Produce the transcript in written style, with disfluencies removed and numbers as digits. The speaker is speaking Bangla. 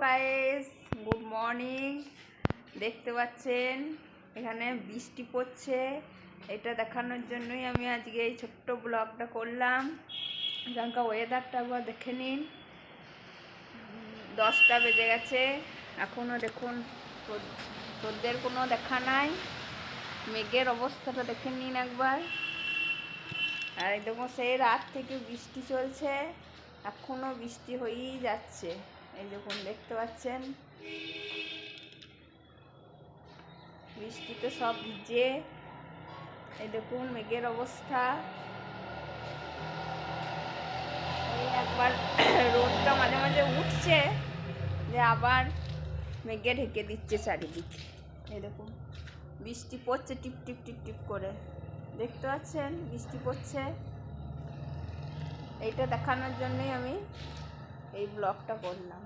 Guys, good morning. দেখতে পাচ্ছেন এখানে বৃষ্টি পড়ছে। এটা দেখানোর জন্যই আমি আজকে এই ছোট্ট ব্লগটা করলাম। এখানকার ওয়েদারটা একবার দেখে নিন। 10টা বেজে গেছে, এখনও দেখুন রোদের কোনো দেখা নাই। মেঘের অবস্থাটা দেখে নিন একবার। আর দেখুন সেই রাত থেকে বৃষ্টি চলছে, এখনও বৃষ্টি হয়েই যাচ্ছে। এই দেখুন দেখতে পাচ্ছেন বৃষ্টিতে সব ভিজে। এই দেখুন মেঘের অবস্থা। এই একবার রোদটা মাঝে মাঝে উঠছে, যে আবার মেঘে ঢেকে দিচ্ছে চারিদিক। এই দেখুন বৃষ্টি পড়ছে টিপ টিপ টিপ টিপ করে, দেখতে পাচ্ছেন বৃষ্টি পড়ছে। এইটা দেখানোর জন্যই আমি এই ব্লগটা করলাম।